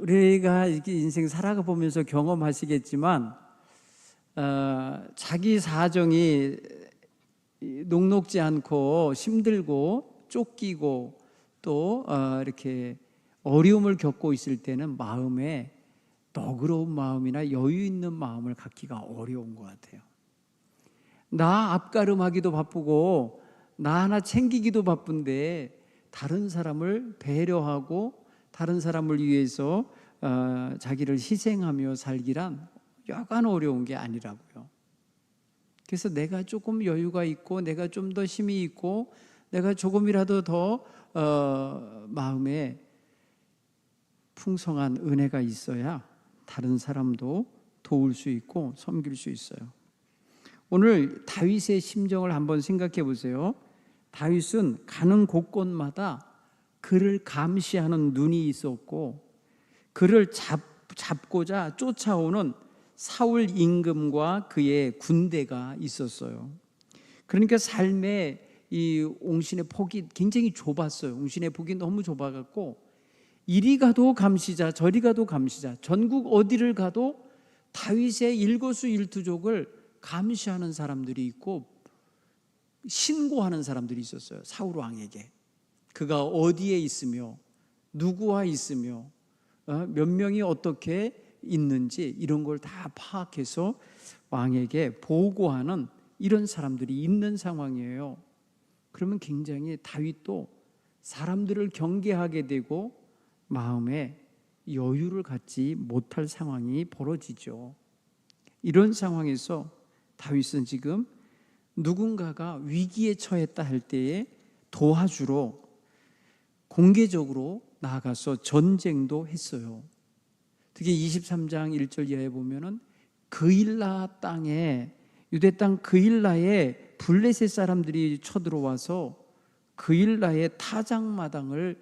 우리가 이렇게 인생 살아가 보면서 경험하시겠지만 자기 사정이 녹록지 않고 힘들고 쫓기고 또 이렇게 어려움을 겪고 있을 때는 마음에 너그러운 마음이나 여유 있는 마음을 갖기가 어려운 것 같아요. 나 앞가름하기도 바쁘고 나 하나 챙기기도 바쁜데 다른 사람을 배려하고 다른 사람을 위해서 자기를 희생하며 살기란 여간 어려운 게 아니라고요. 그래서 내가 조금 여유가 있고 내가 좀 더 힘이 있고 내가 조금이라도 더 마음에 풍성한 은혜가 있어야 다른 사람도 도울 수 있고 섬길 수 있어요. 오늘 다윗의 심정을 한번 생각해 보세요. 다윗은 가는 곳곳마다 그를 감시하는 눈이 있었고 그를 잡고자 쫓아오는 사울 임금과 그의 군대가 있었어요. 그러니까 삶의 이 옹신의 폭이 굉장히 좁았어요. 옹신의 폭이 너무 좁아갖고 이리 가도 감시자 저리 가도 감시자, 전국 어디를 가도 다윗의 일거수일투족을 감시하는 사람들이 있고 신고하는 사람들이 있었어요. 사울 왕에게 그가 어디에 있으며 누구와 있으며 몇 명이 어떻게 있는지 이런 걸 다 파악해서 왕에게 보고하는 이런 사람들이 있는 상황이에요. 그러면 굉장히 다윗도 사람들을 경계하게 되고 마음에 여유를 갖지 못할 상황이 벌어지죠. 이런 상황에서 다윗은 지금 누군가가 위기에 처했다 할 때에 도와주러 공개적으로 나아가서 전쟁도 했어요. 특히 23장 1절 이하에 보면은 그일라 땅에 유대 땅 그일라에 블레셋 사람들이 쳐들어와서 그일라의 타작마당을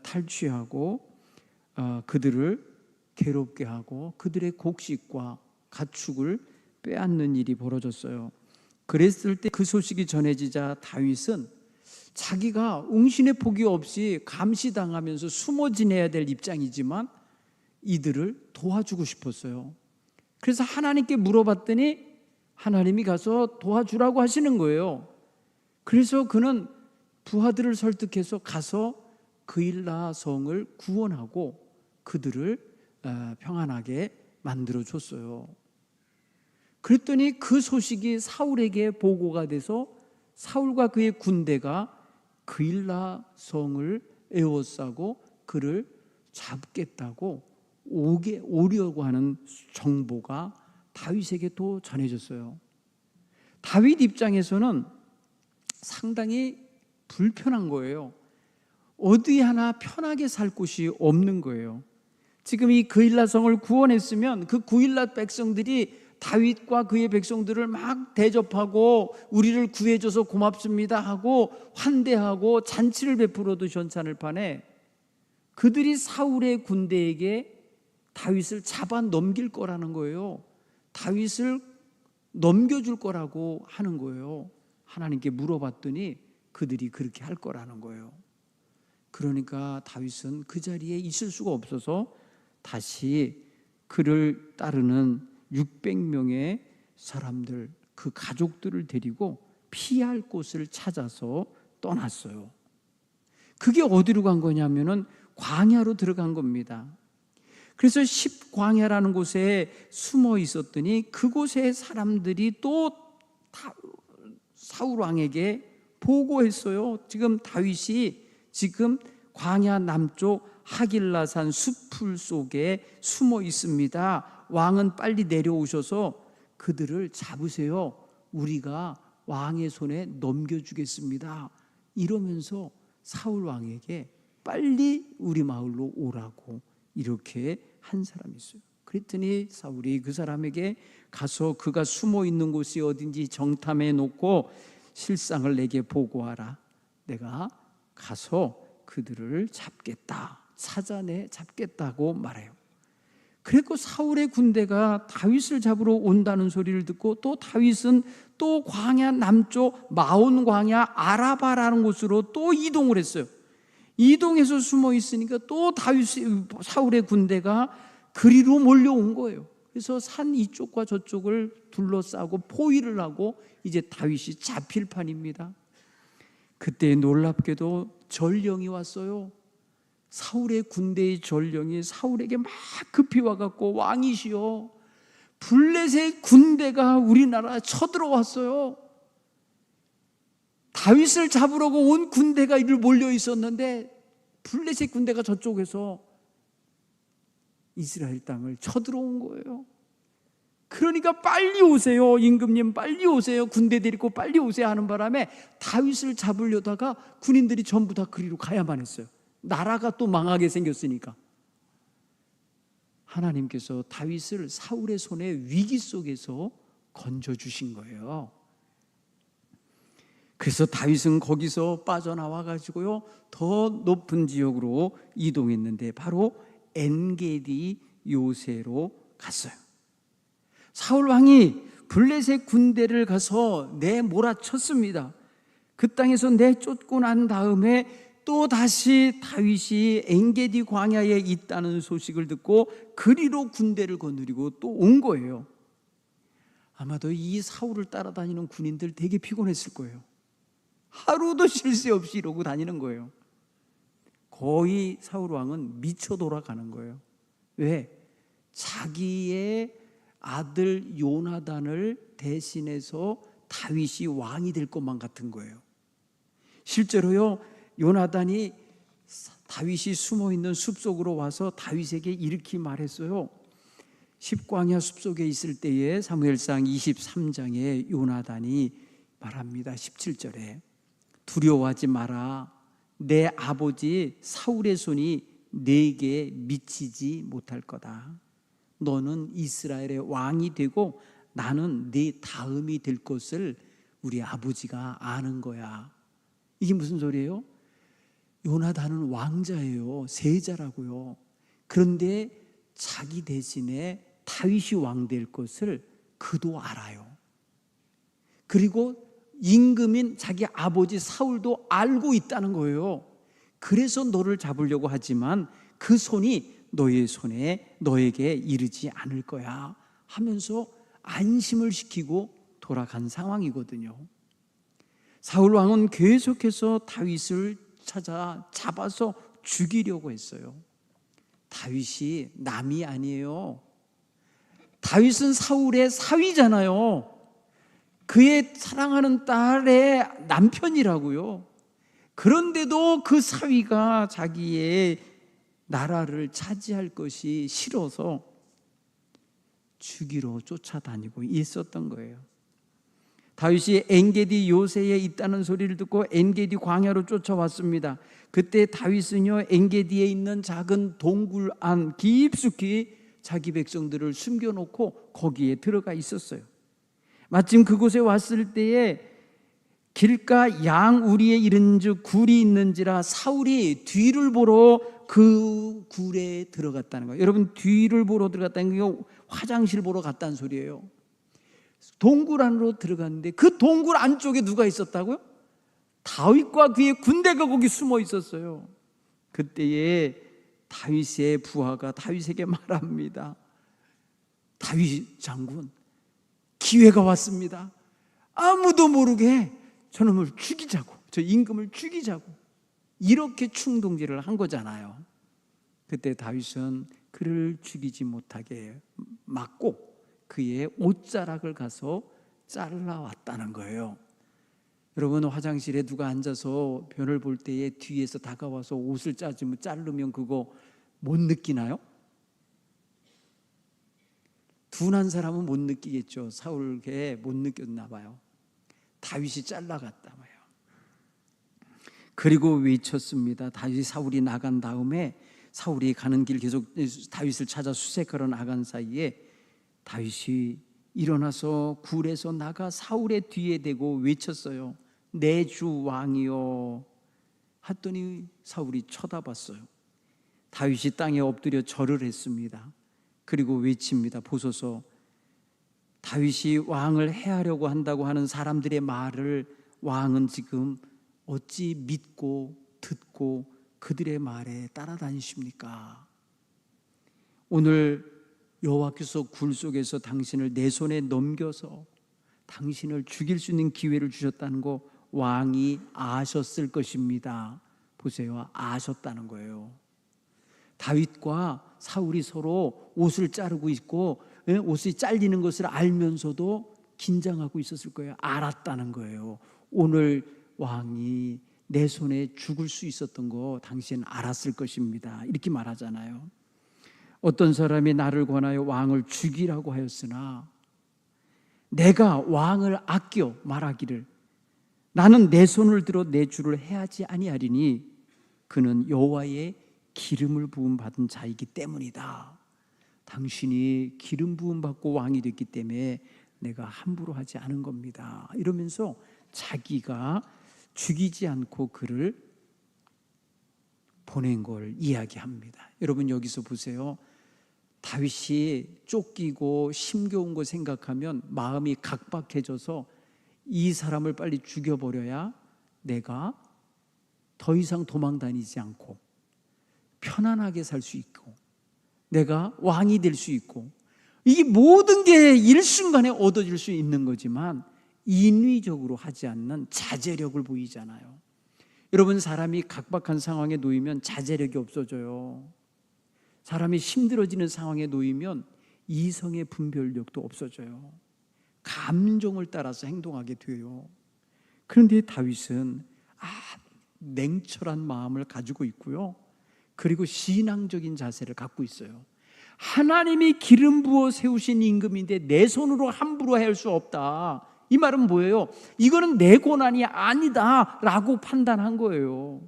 탈취하고 그들을 괴롭게 하고 그들의 곡식과 가축을 빼앗는 일이 벌어졌어요. 그랬을 때 그 소식이 전해지자 다윗은 자기가 웅신의 폭이 없이 감시당하면서 숨어 지내야 될 입장이지만 이들을 도와주고 싶었어요. 그래서 하나님께 물어봤더니 하나님이 가서 도와주라고 하시는 거예요. 그래서 그는 부하들을 설득해서 가서 그일라 성을 구원하고 그들을 평안하게 만들어줬어요. 그랬더니 그 소식이 사울에게 보고가 돼서 사울과 그의 군대가 그일라 성을 에워싸고 그를 잡겠다고 오려고 하는 정보가 다윗에게 또 전해졌어요. 다윗 입장에서는 상당히 불편한 거예요. 어디 하나 편하게 살 곳이 없는 거예요. 지금 이 그일라 성을 구원했으면 그 그일라 백성들이 다윗과 그의 백성들을 막 대접하고 우리를 구해줘서 고맙습니다 하고 환대하고 잔치를 베풀어도 현찮을 판에 그들이 사울의 군대에게 다윗을 잡아 넘길 거라는 거예요. 다윗을 넘겨줄 거라고 하는 거예요. 하나님께 물어봤더니 그들이 그렇게 할 거라는 거예요. 그러니까 다윗은 그 자리에 있을 수가 없어서 다시 그를 따르는 600명의 사람들, 그 가족들을 데리고 피할 곳을 찾아서 떠났어요. 그게 어디로 간 거냐면은 광야로 들어간 겁니다. 그래서 십광야라는 곳에 숨어 있었더니 그곳의 사람들이 또 사울 왕에게 보고했어요. 지금 다윗이 지금 광야 남쪽 하길라산 숲풀 속에 숨어 있습니다. 왕은 빨리 내려오셔서 그들을 잡으세요. 우리가 왕의 손에 넘겨주겠습니다. 이러면서 사울 왕에게 빨리 우리 마을로 오라고 이렇게 한 사람이 있어요. 그랬더니 사울이 그 사람에게 가서 그가 숨어 있는 곳이 어딘지 정탐해 놓고 실상을 내게 보고하라. 내가 가서 그들을 잡겠다. 찾아내 잡겠다고 말해요. 그리고 사울의 군대가 다윗을 잡으러 온다는 소리를 듣고 또 다윗은 또 광야 남쪽 마온 광야 아라바라는 곳으로 또 이동을 했어요. 이동해서 숨어 있으니까 또 사울의 군대가 그리로 몰려온 거예요. 그래서 산 이쪽과 저쪽을 둘러싸고 포위를 하고 이제 다윗이 잡힐 판입니다. 그때 놀랍게도 전령이 왔어요. 사울의 군대의 전령이 사울에게 막 급히 와갖고, 왕이시여, 블레셋 군대가 우리나라 쳐들어왔어요. 다윗을 잡으려고 온 군대가 이를 몰려 있었는데 블레셋 군대가 저쪽에서 이스라엘 땅을 쳐들어온 거예요. 그러니까 빨리 오세요, 임금님, 빨리 오세요, 군대 데리고 빨리 오세요 하는 바람에 다윗을 잡으려다가 군인들이 전부 다 그리로 가야만 했어요. 나라가 또 망하게 생겼으니까. 하나님께서 다윗을 사울의 손에 위기 속에서 건져주신 거예요. 그래서 다윗은 거기서 빠져나와 가지고요, 더 높은 지역으로 이동했는데 바로 엔게디 요새로 갔어요. 사울 왕이 블레셋 군대를 가서 내몰아쳤습니다. 그 땅에서 내쫓고 난 다음에 또 다시 다윗이 엔게디 광야에 있다는 소식을 듣고 그리로 군대를 거느리고 또 온 거예요. 아마도 이 사울을 따라다니는 군인들 되게 피곤했을 거예요. 하루도 쉴 새 없이 이러고 다니는 거예요. 거의 사울 왕은 미쳐 돌아가는 거예요. 왜? 자기의 아들 요나단을 대신해서 다윗이 왕이 될 것만 같은 거예요. 실제로요, 요나단이 다윗이 숨어있는 숲속으로 와서 다윗에게 이렇게 말했어요. 십광야 숲속에 있을 때에 사무엘상 23장에 요나단이 말합니다. 17절에 두려워하지 마라. 내 아버지 사울의 손이 내게 미치지 못할 거다. 너는 이스라엘의 왕이 되고 나는 네 다음이 될 것을 우리 아버지가 아는 거야. 이게 무슨 소리예요? 요나단은 왕자예요. 세자라고요. 그런데 자기 대신에 다윗이 왕 될 것을 그도 알아요. 그리고 임금인 자기 아버지 사울도 알고 있다는 거예요. 그래서 너를 잡으려고 하지만 그 손이 너의 손에 너에게 이르지 않을 거야 하면서 안심을 시키고 돌아간 상황이거든요. 사울 왕은 계속해서 다윗을 잡아서 죽이려고 했어요. 다윗이 남이 아니에요. 다윗은 사울의 사위잖아요. 그의 사랑하는 딸의 남편이라고요. 그런데도 그 사위가 자기의 나라를 차지할 것이 싫어서 죽이러 쫓아다니고 있었던 거예요. 다윗이 엔게디 요새에 있다는 소리를 듣고 엔게디 광야로 쫓아왔습니다. 그때 다윗은요, 엔게디에 있는 작은 동굴 안 깊숙이 자기 백성들을 숨겨놓고 거기에 들어가 있었어요. 마침 그곳에 왔을 때에 길가 양 우리에 이른즉 굴이 있는지라 사울이 뒤를 보러 그 굴에 들어갔다는 거예요. 여러분, 뒤를 보러 들어갔다는 게 화장실 보러 갔다는 소리예요. 동굴 안으로 들어갔는데 그 동굴 안쪽에 누가 있었다고요? 다윗과 그의 군대가 거기 숨어 있었어요. 그때에 다윗의 부하가 다윗에게 말합니다. 다윗 장군, 기회가 왔습니다. 아무도 모르게 저놈을 죽이자고, 저 임금을 죽이자고, 이렇게 충동질을 한 거잖아요. 그때 다윗은 그를 죽이지 못하게 막고 그의 옷자락을 가서 잘라왔다는 거예요. 여러분, 화장실에 누가 앉아서 변을 볼 때에 뒤에서 다가와서 옷을 자르면 그거 못 느끼나요? 둔한 사람은 못 느끼겠죠. 사울게 못 느꼈나 봐요. 다윗이 잘라갔다 봐요. 그리고 외쳤습니다. 다윗이 사울이 나간 다음에 사울이 가는 길 계속 다윗을 찾아 수색하러 나간 사이에 다윗이 일어나서 굴에서 나가 사울의 뒤에 대고 외쳤어요. 내 주 왕이요. 했더니 사울이 쳐다봤어요. 다윗이 땅에 엎드려 절을 했습니다. 그리고 외칩니다. 보소서, 다윗이 왕을 해하려고 한다고 하는 사람들의 말을 왕은 지금 어찌 믿고 듣고 그들의 말에 따라다니십니까? 오늘 여호와께서 굴 속에서 당신을 내 손에 넘겨서 당신을 죽일 수 있는 기회를 주셨다는 거 왕이 아셨을 것입니다. 보세요, 아셨다는 거예요. 다윗과 사울이 서로 옷을 자르고 있고 옷이 잘리는 것을 알면서도 긴장하고 있었을 거예요. 알았다는 거예요. 오늘 왕이 내 손에 죽을 수 있었던 거 당신 알았을 것입니다. 이렇게 말하잖아요. 어떤 사람이 나를 권하여 왕을 죽이라고 하였으나 내가 왕을 아껴 말하기를 나는 내 손을 들어 내 주를 해하지 아니하리니 그는 여호와의 기름을 부음 받은 자이기 때문이다. 당신이 기름 부음 받고 왕이 됐기 때문에 내가 함부로 하지 않은 겁니다. 이러면서 자기가 죽이지 않고 그를 보낸 걸 이야기합니다. 여러분 여기서 보세요. 다윗이 쫓기고 힘겨운 거 생각하면 마음이 각박해져서 이 사람을 빨리 죽여버려야 내가 더 이상 도망 다니지 않고 편안하게 살 수 있고 내가 왕이 될 수 있고 이게 모든 게 일순간에 얻어질 수 있는 거지만 인위적으로 하지 않는 자제력을 보이잖아요. 여러분 사람이 각박한 상황에 놓이면 자제력이 없어져요. 사람이 힘들어지는 상황에 놓이면 이성의 분별력도 없어져요. 감정을 따라서 행동하게 돼요. 그런데 다윗은 냉철한 마음을 가지고 있고요. 그리고 신앙적인 자세를 갖고 있어요. 하나님이 기름 부어 세우신 임금인데 내 손으로 함부로 할 수 없다. 이 말은 뭐예요? 이거는 내 고난이 아니다 라고 판단한 거예요.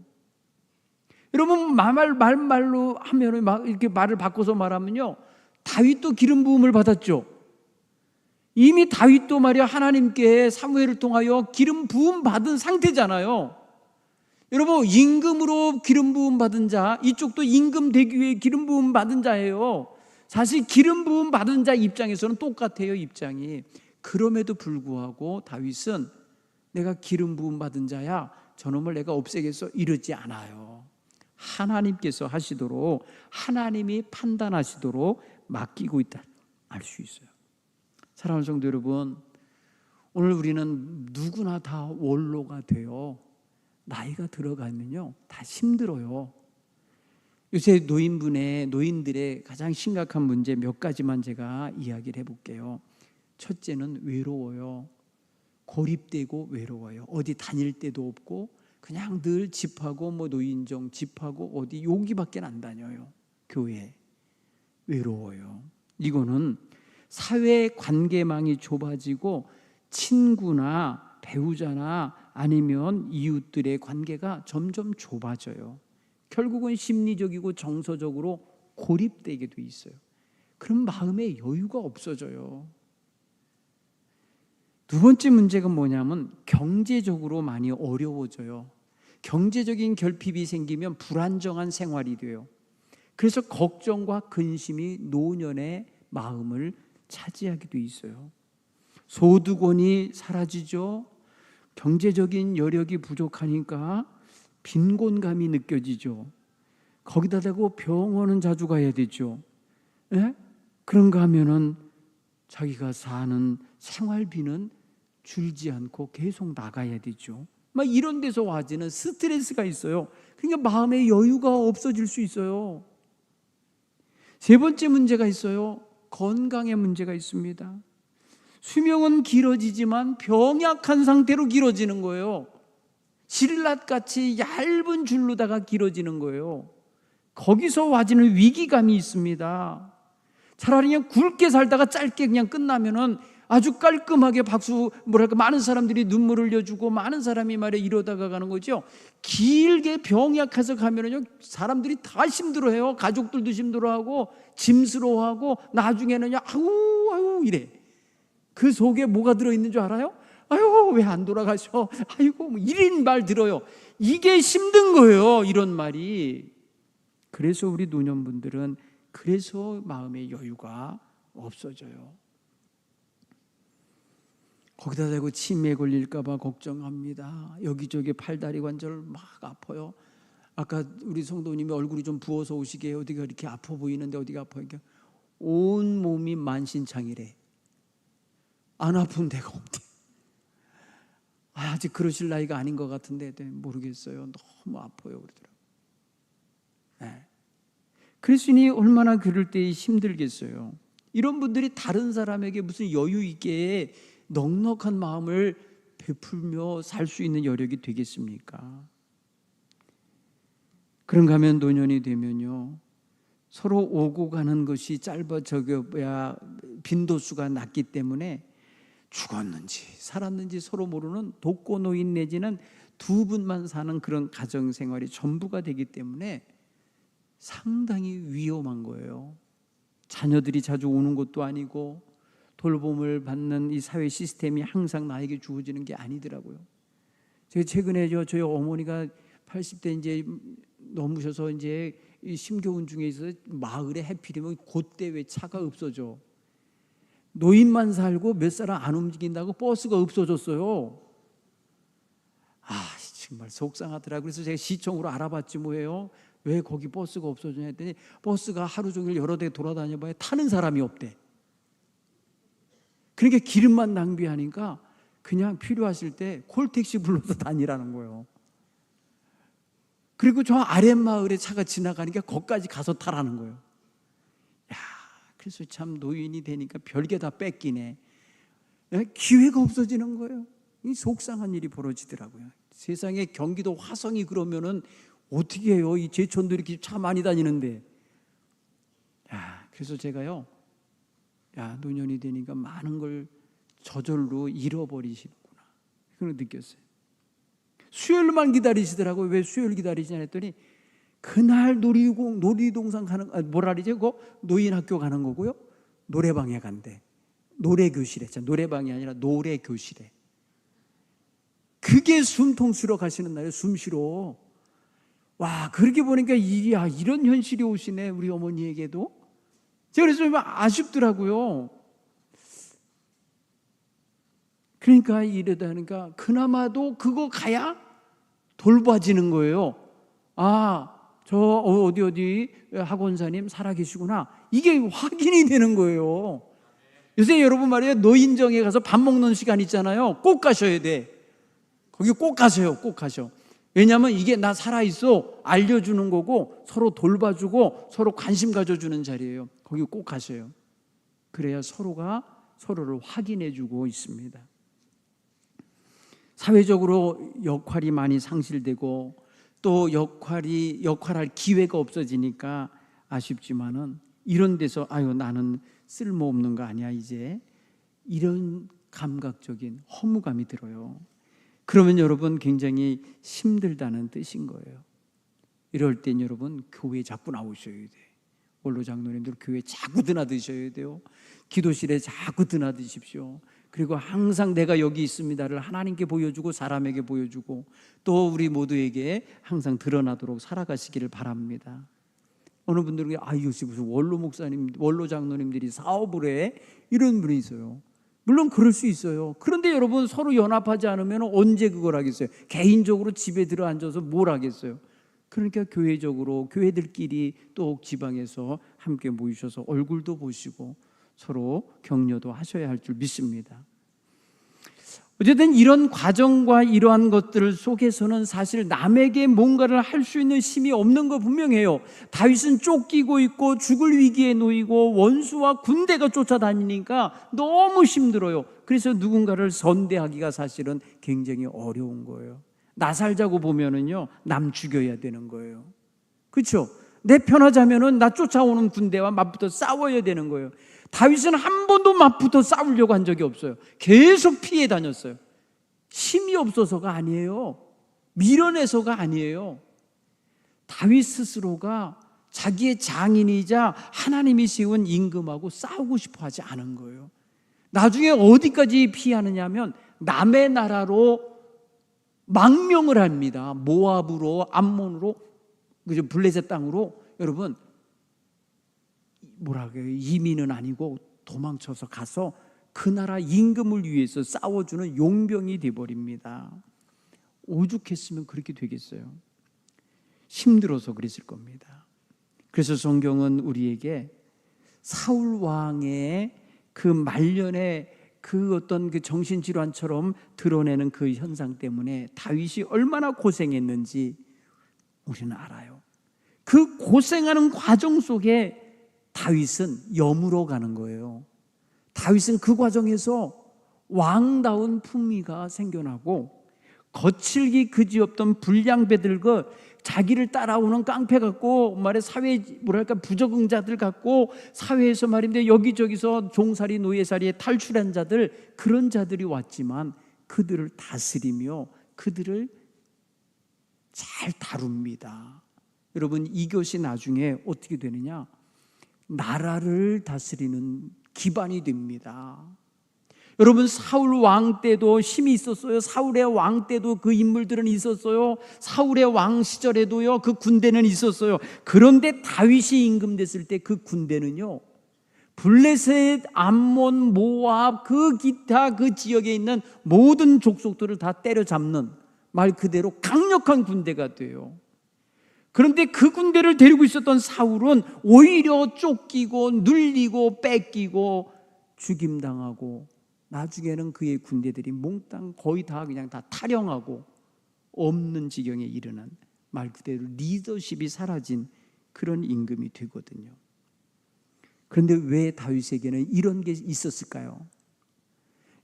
여러분 말로 하면 이렇게 말을 바꿔서 말하면요, 다윗도 기름 부음을 받았죠. 이미 다윗도 말이야 하나님께 사무엘을 통하여 기름 부음 받은 상태잖아요. 여러분 임금으로 기름 부음 받은 자, 이쪽도 임금 되기 위해 기름 부음 받은 자예요. 사실 기름 부음 받은 자 입장에서는 똑같아요, 입장이. 그럼에도 불구하고 다윗은 내가 기름 부음 받은 자야, 저놈을 내가 없애겠어 이러지 않아요. 하나님께서 하시도록, 하나님이 판단하시도록 맡기고 있다 알 수 있어요. 사랑하는 성도 여러분, 오늘 우리는 누구나 다 원로가 돼요. 나이가 들어가면요 다 힘들어요. 요새 노인들의 가장 심각한 문제 몇 가지만 제가 이야기를 해볼게요. 첫째는 외로워요. 고립되고 외로워요. 어디 다닐 데도 없고 그냥 늘 집하고 노인정 집하고 어디 여기밖에 안 다녀요. 교회. 외로워요. 이거는 사회 관계망이 좁아지고 친구나 배우자나 아니면 이웃들의 관계가 점점 좁아져요. 결국은 심리적이고 정서적으로 고립되게 돼 있어요. 그럼 마음에 여유가 없어져요. 두 번째 문제가 뭐냐면 경제적으로 많이 어려워져요. 경제적인 결핍이 생기면 불안정한 생활이 돼요. 그래서 걱정과 근심이 노년의 마음을 차지하게 돼 있어요. 소득원이 사라지죠. 경제적인 여력이 부족하니까 빈곤감이 느껴지죠. 거기다 대고 병원은 자주 가야 되죠. 예? 그런가 하면은 자기가 사는 생활비는 줄지 않고 계속 나가야 되죠. 막 이런 데서 와지는 스트레스가 있어요. 그러니까 마음의 여유가 없어질 수 있어요. 세 번째 문제가 있어요. 건강의 문제가 있습니다. 수명은 길어지지만 병약한 상태로 길어지는 거예요. 실랏같이 얇은 줄로다가 길어지는 거예요. 거기서 와지는 위기감이 있습니다. 차라리 그냥 굵게 살다가 짧게 그냥 끝나면은 아주 깔끔하게 많은 사람들이 눈물을 흘려주고 많은 사람이 이러다가 가는 거죠. 길게 병약해서 가면은요, 사람들이 다 힘들어해요. 가족들도 힘들어하고 짐스러워하고 나중에는요, 아우 이래. 그 속에 뭐가 들어있는 줄 알아요? 아유 왜 안 돌아가셔? 아이고 이런 말 들어요. 이게 힘든 거예요, 이런 말이. 그래서 우리 노년분들은 그래서 마음의 여유가 없어져요. 거기다 대고 치매에 걸릴까 봐 걱정합니다. 여기저기 팔다리 관절 막 아파요. 아까 우리 성도님이 얼굴이 좀 부어서 오시게 어디가 이렇게 아파 보이는데 어디가 아파요? 온 몸이 만신창이래. 안 아픈 데가 없대. 아직 그러실 나이가 아닌 것 같은데 모르겠어요. 너무 아파요 그러더라고요. 네. 그리스도인이 얼마나 그럴 때 힘들겠어요. 이런 분들이 다른 사람에게 무슨 여유 있게 넉넉한 마음을 베풀며 살 수 있는 여력이 되겠습니까? 그런가 하면 노년이 되면요, 서로 오고 가는 것이 짧아져야 빈도수가 낮기 때문에 죽었는지 살았는지 서로 모르는 독거노인 내지는 두 분만 사는 그런 가정생활이 전부가 되기 때문에 상당히 위험한 거예요. 자녀들이 자주 오는 것도 아니고 돌봄을 받는 이 사회 시스템이 항상 나에게 주어지는 게 아니더라고요. 제가 최근에 저희 어머니가 80대 이제 넘으셔서 이제 심교훈 중에 있어서 마을에 해필이면 그때 왜 차가 없어져. 노인만 살고 몇 사람 안 움직인다고 버스가 없어졌어요. 정말 속상하더라고요. 그래서 제가 시청으로 알아봤지 뭐예요. 왜 거기 버스가 없어지냐 했더니 버스가 하루 종일 여러 대 돌아다녀봐야 타는 사람이 없대. 그러니까 기름만 낭비하니까 그냥 필요하실 때 콜택시 불러서 다니라는 거예요. 그리고 저 아랫마을에 차가 지나가니까 거기까지 가서 타라는 거예요. 그래서 참 노인이 되니까 별게 다 뺏기네. 기회가 없어지는 거예요. 이 속상한 일이 벌어지더라고요. 세상에 경기도 화성이 그러면은 어떻게 해요? 이 제천도 이렇게 차 많이 다니는데. 그래서 제가요, 노년이 되니까 많은 걸 저절로 잃어버리시는구나. 그걸 느꼈어요. 수요일만 기다리시더라고요. 왜 수요일 기다리시냐 했더니 그날 놀이동산 가는, 그거 노인학교 가는 거고요. 노래방에 간대. 노래교실에, 노래방이 아니라 노래교실에. 그게 숨통 쉬러 가시는 날에 숨 쉬러. 와, 그렇게 보니까 이런 현실이 오시네, 우리 어머니에게도. 제가 그래서 좀 아쉽더라고요. 그러니까 이러다니까 그나마도 그거 가야 돌봐지는 거예요. 저 어디 학원사님 살아계시구나. 이게 확인이 되는 거예요. 요새 여러분 말이에요, 노인정에 가서 밥 먹는 시간 있잖아요. 꼭 가셔야 돼. 거기 꼭 가세요. 꼭 가셔. 왜냐하면 이게 나 살아있어 알려주는 거고 서로 돌봐주고 서로 관심 가져주는 자리예요. 거기 꼭 가셔요. 그래야 서로가 서로를 확인해주고 있습니다. 사회적으로 역할이 많이 상실되고 또 역할할 기회가 없어지니까 아쉽지만은 이런 데서 나는 쓸모없는 거 아니야 이제, 이런 감각적인 허무감이 들어요. 그러면 여러분 굉장히 힘들다는 뜻인 거예요. 이럴 땐 여러분 교회에 자꾸 나오셔야 돼. 원로 장로님들 교회에 자꾸 드나드셔야 돼요. 기도실에 자꾸 드나드십시오. 그리고 항상 내가 여기 있습니다를 하나님께 보여주고 사람에게 보여주고 또 우리 모두에게 항상 드러나도록 살아가시기를 바랍니다. 어느 분들은 이것이 무슨 원로 장로님들이 사업을 해? 이런 분이 있어요. 물론 그럴 수 있어요. 그런데 여러분 서로 연합하지 않으면 언제 그걸 하겠어요? 개인적으로 집에 들어 앉아서 뭘 하겠어요? 그러니까 교회적으로 교회들끼리 또 지방에서 함께 모이셔서 얼굴도 보시고 서로 격려도 하셔야 할 줄 믿습니다. 어쨌든 이런 과정과 이러한 것들 속에서는 사실 남에게 뭔가를 할 수 있는 힘이 없는 거 분명해요. 다윗은 쫓기고 있고 죽을 위기에 놓이고 원수와 군대가 쫓아다니니까 너무 힘들어요. 그래서 누군가를 선대하기가 사실은 굉장히 어려운 거예요. 나 살자고 보면은요, 남 죽여야 되는 거예요. 그렇죠? 내 편하자면은 나 쫓아오는 군대와 맞붙어 싸워야 되는 거예요. 다윗은 한 번도 맞붙어 싸우려고 한 적이 없어요. 계속 피해 다녔어요. 힘이 없어서가 아니에요. 밀어내서가 아니에요. 다윗 스스로가 자기의 장인이자 하나님이 세운 임금하고 싸우고 싶어 하지 않은 거예요. 나중에 어디까지 피하느냐 하면 남의 나라로 망명을 합니다. 모압으로, 암몬으로, 블레셋 땅으로. 여러분 이민은 아니고 도망쳐서 가서 그 나라 임금을 위해서 싸워주는 용병이 되어버립니다. 오죽했으면 그렇게 되겠어요. 힘들어서 그랬을 겁니다. 그래서 성경은 우리에게 사울 왕의 그 말년에 그 어떤 그 정신질환처럼 드러내는 그 현상 때문에 다윗이 얼마나 고생했는지 우리는 알아요. 그 고생하는 과정 속에 다윗은 염으로 가는 거예요. 다윗은 그 과정에서 왕다운 품위가 생겨나고 거칠기 그지없던 불량배들과 자기를 따라오는 깡패 같고 말해 사회 뭐랄까 부적응자들 같고 사회에서 말인데 여기저기서 종살이 노예살이에 탈출한 자들, 그런 자들이 왔지만 그들을 다스리며 그들을 잘 다룹니다. 여러분, 이것이 나중에 어떻게 되느냐? 나라를 다스리는 기반이 됩니다. 여러분, 사울 왕 때도 힘이 있었어요. 사울의 왕 때도 그 인물들은 있었어요. 사울의 왕 시절에도요, 그 군대는 있었어요. 그런데 다윗이 임금됐을 때 그 군대는요, 블레셋, 암몬, 모압, 그 기타 그 지역에 있는 모든 족속들을 다 때려잡는, 말 그대로 강력한 군대가 돼요. 그런데 그 군대를 데리고 있었던 사울은 오히려 쫓기고 눌리고 뺏기고 죽임당하고 나중에는 그의 군대들이 몽땅 거의 다 그냥 다 탈영하고 없는 지경에 이르는, 말 그대로 리더십이 사라진 그런 임금이 되거든요. 그런데 왜 다윗에게는 이런 게 있었을까요?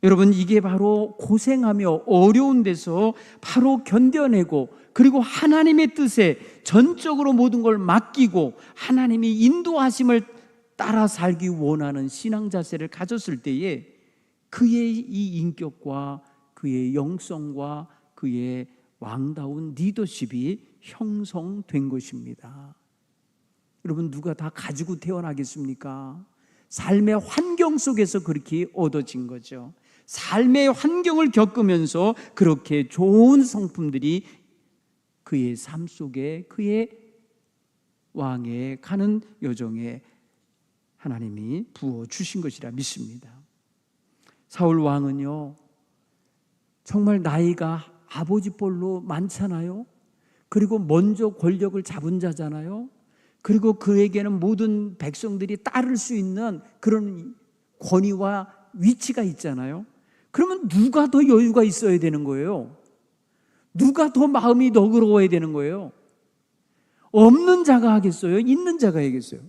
여러분, 이게 바로 고생하며 어려운 데서 바로 견뎌내고, 그리고 하나님의 뜻에 전적으로 모든 걸 맡기고 하나님이 인도하심을 따라 살기 원하는 신앙 자세를 가졌을 때에 그의 이 인격과 그의 영성과 그의 왕다운 리더십이 형성된 것입니다. 여러분, 누가 다 가지고 태어나겠습니까? 삶의 환경 속에서 그렇게 얻어진 거죠. 삶의 환경을 겪으면서 그렇게 좋은 성품들이 그의 삶 속에, 그의 왕에 가는 여정에 하나님이 부어주신 것이라 믿습니다. 사울 왕은요, 정말 나이가 아버지 뻘로 많잖아요. 그리고 먼저 권력을 잡은 자잖아요. 그리고 그에게는 모든 백성들이 따를 수 있는 그런 권위와 위치가 있잖아요. 그러면 누가 더 여유가 있어야 되는 거예요? 누가 더 마음이 너그러워야 되는 거예요? 없는 자가 하겠어요? 있는 자가 하겠어요?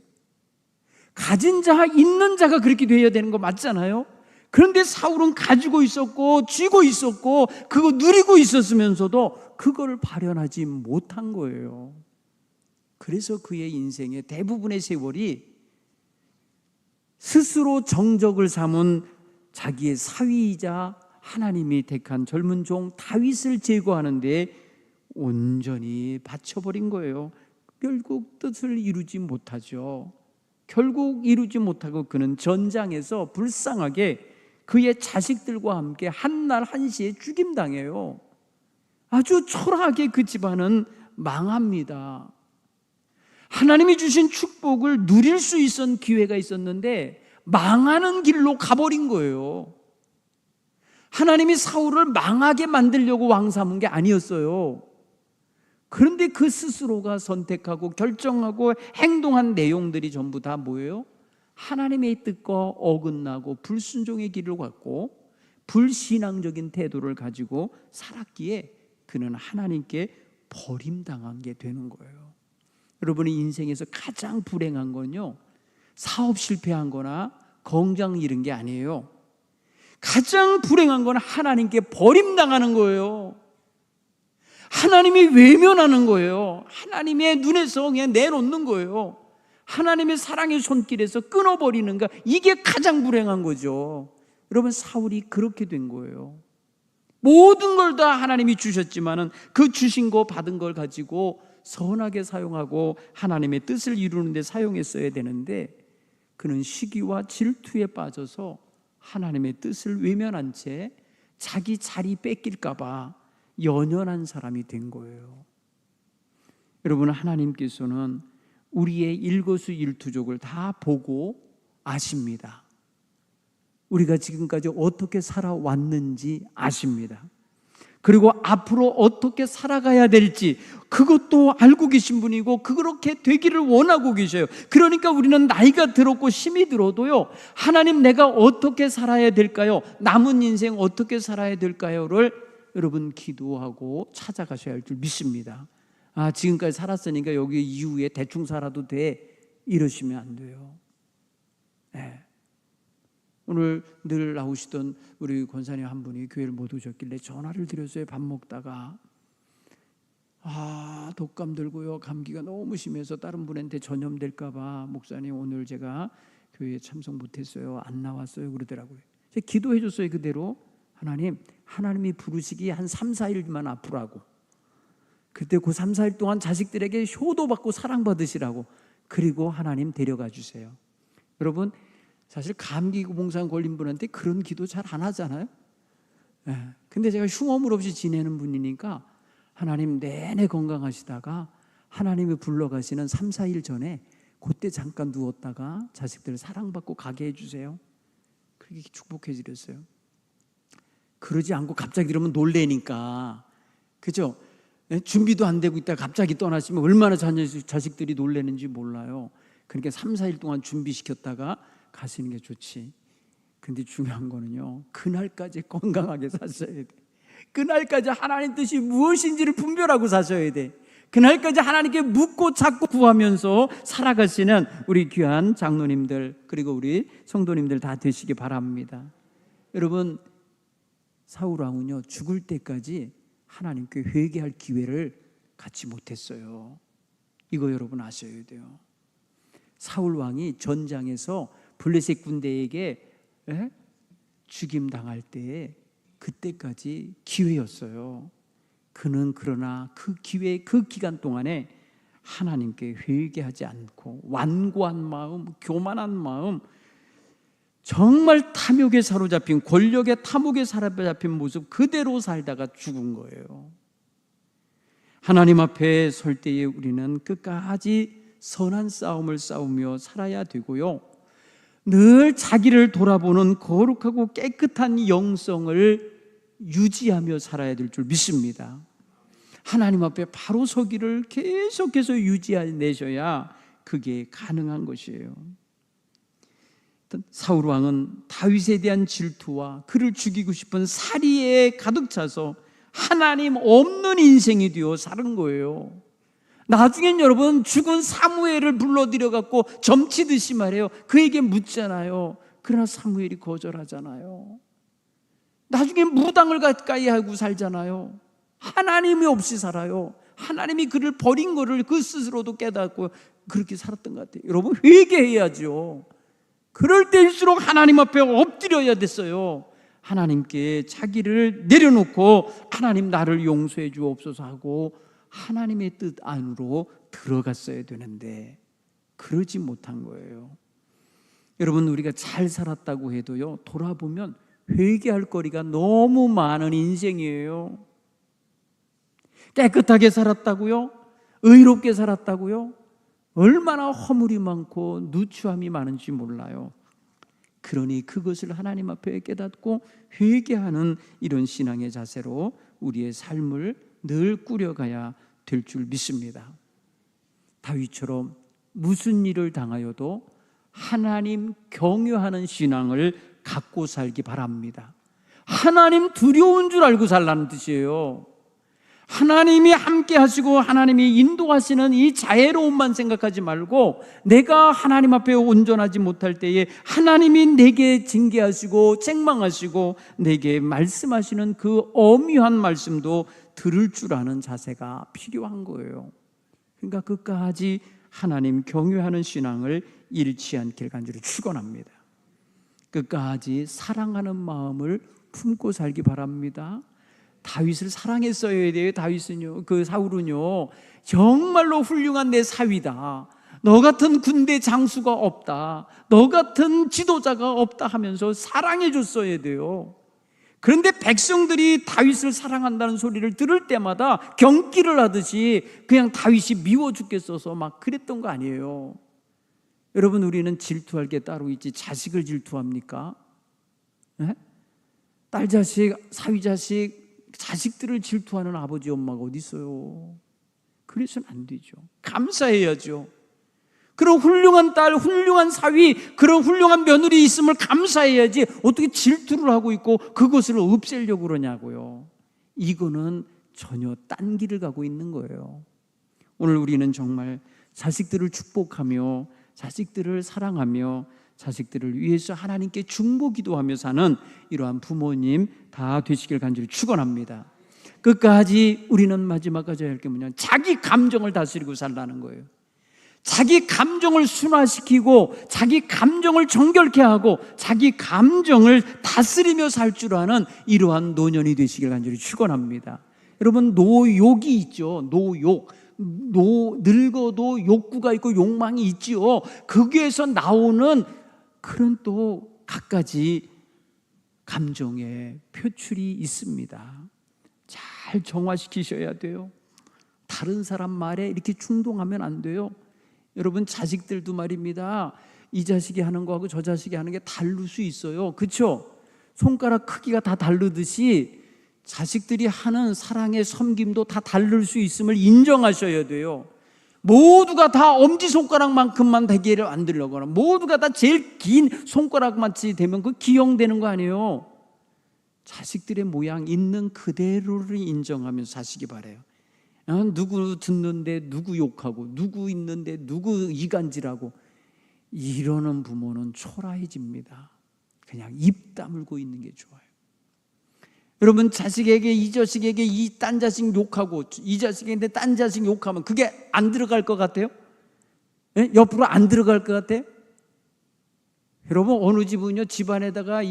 가진 자, 있는 자가 그렇게 되어야 되는 거 맞잖아요? 그런데 사울은 가지고 있었고 쥐고 있었고 그거 누리고 있었으면서도 그걸 발현하지 못한 거예요. 그래서 그의 인생의 대부분의 세월이 스스로 정적을 삼은 자기의 사위이자 하나님이 택한 젊은 종 다윗을 제거하는 데 온전히 바쳐버린 거예요. 결국 뜻을 이루지 못하죠. 결국 이루지 못하고 그는 전장에서 불쌍하게 그의 자식들과 함께 한날 한시에 죽임당해요. 아주 초라하게 그 집안은 망합니다. 하나님이 주신 축복을 누릴 수 있었던 기회가 있었는데 망하는 길로 가버린 거예요. 하나님이 사울을 망하게 만들려고 왕 삼은 게 아니었어요. 그런데 그 스스로가 선택하고 결정하고 행동한 내용들이 전부 다 뭐예요? 하나님의 뜻과 어긋나고 불순종의 길을 갔고 불신앙적인 태도를 가지고 살았기에 그는 하나님께 버림당한 게 되는 거예요. 여러분의 인생에서 가장 불행한 건요, 사업 실패한 거나 건강 잃은 게 아니에요. 가장 불행한 건 하나님께 버림당하는 거예요. 하나님이 외면하는 거예요. 하나님의 눈에서 그냥 내놓는 거예요. 하나님의 사랑의 손길에서 끊어버리는 거, 이게 가장 불행한 거죠. 여러분, 사울이 그렇게 된 거예요. 모든 걸 다 하나님이 주셨지만은 그 주신 거 받은 걸 가지고 선하게 사용하고 하나님의 뜻을 이루는 데 사용했어야 되는데 그는 시기와 질투에 빠져서 하나님의 뜻을 외면한 채 자기 자리 뺏길까 봐 연연한 사람이 된 거예요. 여러분, 하나님께서는 우리의 일거수일투족을 다 보고 아십니다. 우리가 지금까지 어떻게 살아왔는지 아십니다. 그리고 앞으로 어떻게 살아가야 될지 그것도 알고 계신 분이고 그렇게 되기를 원하고 계셔요. 그러니까 우리는 나이가 들었고 힘이 들어도요, 하나님 내가 어떻게 살아야 될까요? 남은 인생 어떻게 살아야 될까요?를 여러분 기도하고 찾아가셔야 할 줄 믿습니다. 지금까지 살았으니까 여기 이후에 대충 살아도 돼, 이러시면 안 돼요. 네. 오늘 늘 나오시던 우리 권사님 한 분이 교회를 못 오셨길래 전화를 드렸어요. 밥 먹다가 독감 들고요, 감기가 너무 심해서 다른 분한테 전염될까 봐 목사님 오늘 제가 교회에 참석 못했어요, 안 나왔어요 그러더라고요. 제가 기도해 줬어요. 그대로 하나님이 부르시기 한 3, 4일만 아프라고, 그때 그 3, 4일 동안 자식들에게 효도받고 사랑받으시라고, 그리고 하나님 데려가 주세요. 여러분 사실 감기 고봉상 걸린 분한테 그런 기도 잘 안 하잖아요. 근데 제가 흉어물 없이 지내는 분이니까 하나님 내내 건강하시다가 하나님이 불러가시는 3, 4일 전에 그때 잠깐 누웠다가 자식들 사랑받고 가게 해주세요. 그렇게 축복해 드렸어요. 그러지 않고 갑자기 이러면 놀래니까, 그죠? 준비도 안 되고 있다가 갑자기 떠나시면 얼마나 자식들이 놀래는지 몰라요. 그러니까 3, 4일 동안 준비시켰다가 가시는 게 좋지. 근데 중요한 거는요, 그날까지 건강하게 사셔야 돼. 그날까지 하나님 뜻이 무엇인지를 분별하고 사셔야 돼. 그날까지 하나님께 묻고 찾고 구하면서 살아가시는 우리 귀한 장로님들 그리고 우리 성도님들 다 되시기 바랍니다. 여러분 사울 왕은요, 죽을 때까지 하나님께 회개할 기회를 갖지 못했어요. 이거 여러분 아셔야 돼요. 사울 왕이 전장에서 블레셋 군대에게 죽임 당할 때 그때까지 기회였어요. 그는 그러나 그 기회, 그 기간 동안에 하나님께 회개하지 않고 완고한 마음, 교만한 마음, 정말 탐욕에 사로잡힌, 권력의 탐욕에 사로잡힌 모습 그대로 살다가 죽은 거예요. 하나님 앞에 설 때에 우리는 끝까지 선한 싸움을 싸우며 살아야 되고요, 늘 자기를 돌아보는 거룩하고 깨끗한 영성을 유지하며 살아야 될 줄 믿습니다. 하나님 앞에 바로 서기를 계속해서 유지해내셔야 그게 가능한 것이에요. 사울 왕은 다윗에 대한 질투와 그를 죽이고 싶은 살이에 가득 차서 하나님 없는 인생이 되어 사는 거예요. 나중엔 여러분 죽은 사무엘을 불러들여갖고 점치듯이 말해요. 그에게 묻잖아요. 그러나 사무엘이 거절하잖아요. 나중에 무당을 가까이 하고 살잖아요. 하나님이 없이 살아요. 하나님이 그를 버린 거를 그 스스로도 깨닫고 그렇게 살았던 것 같아요. 여러분 회개해야죠. 그럴 때일수록 하나님 앞에 엎드려야 됐어요. 하나님께 자기를 내려놓고 하나님 나를 용서해 주옵소서 하고 하나님의 뜻 안으로 들어갔어야 되는데 그러지 못한 거예요. 여러분 우리가 잘 살았다고 해도요, 돌아보면 회개할 거리가 너무 많은 인생이에요. 깨끗하게 살았다고요? 의롭게 살았다고요? 얼마나 허물이 많고 누추함이 많은지 몰라요. 그러니 그것을 하나님 앞에 깨닫고 회개하는 이런 신앙의 자세로 우리의 삶을 늘 꾸려가야 될 줄 믿습니다. 다윗처럼 무슨 일을 당하여도 하나님 경외하는 신앙을 갖고 살기 바랍니다. 하나님 두려운 줄 알고 살라는 뜻이에요. 하나님이 함께 하시고 하나님이 인도하시는 이 자애로움만 생각하지 말고 내가 하나님 앞에 온전하지 못할 때에 하나님이 내게 징계하시고 책망하시고 내게 말씀하시는 그 엄유한 말씀도 들을 줄 아는 자세가 필요한 거예요. 그러니까 끝까지 하나님 경외하는 신앙을 잃지 않길 간절히 축원합니다. 끝까지 사랑하는 마음을 품고 살기 바랍니다. 다윗을 사랑했어야 돼요. 사울은요 정말로 훌륭한 내 사위다, 너 같은 군대 장수가 없다, 너 같은 지도자가 없다 하면서 사랑해 줬어야 돼요. 그런데 백성들이 다윗을 사랑한다는 소리를 들을 때마다 경기를 하듯이 그냥 다윗이 미워 죽겠어서 막 그랬던 거 아니에요. 여러분 우리는 질투할 게 따로 있지 자식을 질투합니까? 딸 자식, 사위 자식 자식들을 질투하는 아버지 엄마가 어디 있어요? 그래서는 안 되죠. 감사해야죠. 그런 훌륭한 딸, 훌륭한 사위, 그런 훌륭한 며느리 있음을 감사해야지 어떻게 질투를 하고 있고 그것을 없애려고 그러냐고요. 이거는 전혀 딴 길을 가고 있는 거예요. 오늘 우리는 정말 자식들을 축복하며 자식들을 사랑하며 자식들을 위해서 하나님께 중보 기도하며 사는 이러한 부모님 다 되시길 간절히 축원합니다. 끝까지 우리는 마지막까지 할 게 뭐냐, 자기 감정을 다스리고 살라는 거예요. 자기 감정을 순화시키고 자기 감정을 정결케 하고 자기 감정을 다스리며 살 줄 아는 이러한 노년이 되시길 간절히 축원합니다. 여러분, 노욕이 있죠. 노욕. 늙어도 욕구가 있고 욕망이 있지요. 거기에서 나오는 그런 또 갖가지 감정의 표출이 있습니다. 잘 정화시키셔야 돼요. 다른 사람 말에 이렇게 충동하면 안 돼요. 여러분, 자식들도 말입니다. 이 자식이 하는 거하고 저 자식이 하는 게 다를 수 있어요. 그렇죠? 손가락 크기가 다 다르듯이 자식들이 하는 사랑의 섬김도 다 다를 수 있음을 인정하셔야 돼요. 모두가 다 엄지손가락만큼만 되기를 안 되려거나 모두가 다 제일 긴 손가락만치 되면 그 기형되는 거 아니에요. 자식들의 모양 있는 그대로를 인정하면서 사시기 바라요. 누구 듣는데 누구 욕하고 누구 있는데 누구 이간질하고 이러는 부모는 초라해집니다. 그냥 입 다물고 있는 게 좋아요. 여러분, 자식에게 이 자식에게 이 딴 자식 욕하고 이 자식인데 딴 자식 욕하면 그게 안 들어갈 것 같아요? 네? 옆으로 안 들어갈 것 같아요? 여러분, 어느 집은요 집안에다가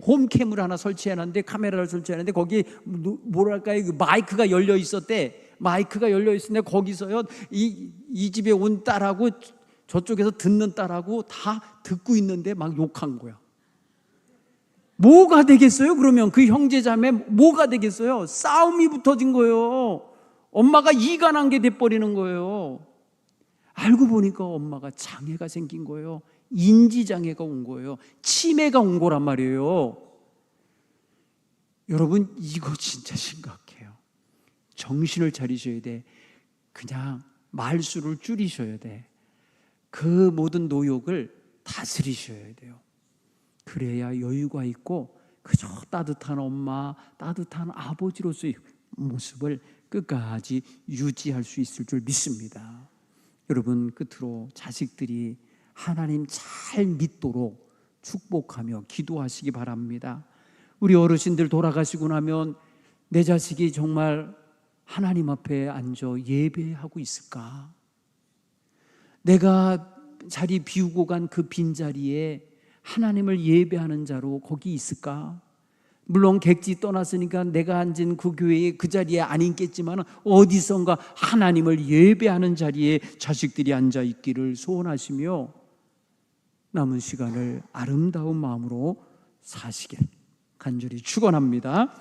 홈캠을 하나 설치해놨는데, 카메라를 설치해놨는데 거기 뭐랄까요, 마이크가 열려 있었대. 마이크가 열려 있었는데 거기서요 이 집에 온 딸하고 저쪽에서 듣는 딸하고 다 듣고 있는데 막 욕한 거야. 뭐가 되겠어요? 그러면 그 형제자매 뭐가 되겠어요? 싸움이 붙어진 거예요. 엄마가 이간한 게 돼버리는 거예요. 알고 보니까 엄마가 장애가 생긴 거예요. 인지장애가 온 거예요. 치매가 온 거란 말이에요. 여러분, 이거 진짜 심각해요. 정신을 차리셔야 돼. 그냥 말수를 줄이셔야 돼. 그 모든 노욕을 다스리셔야 돼요. 그래야 여유가 있고 그저 따뜻한 엄마, 따뜻한 아버지로서의 모습을 끝까지 유지할 수 있을 줄 믿습니다. 여러분, 끝으로 자식들이 하나님 잘 믿도록 축복하며 기도하시기 바랍니다. 우리 어르신들 돌아가시고 나면 내 자식이 정말 하나님 앞에 앉아 예배하고 있을까? 내가 자리 비우고 간 그 빈자리에 하나님을 예배하는 자로 거기 있을까? 물론 객지 떠났으니까 내가 앉은 그 교회에 그 자리에 안 있겠지만 어디선가 하나님을 예배하는 자리에 자식들이 앉아 있기를 소원하시며 남은 시간을 아름다운 마음으로 사시길 간절히 축원합니다.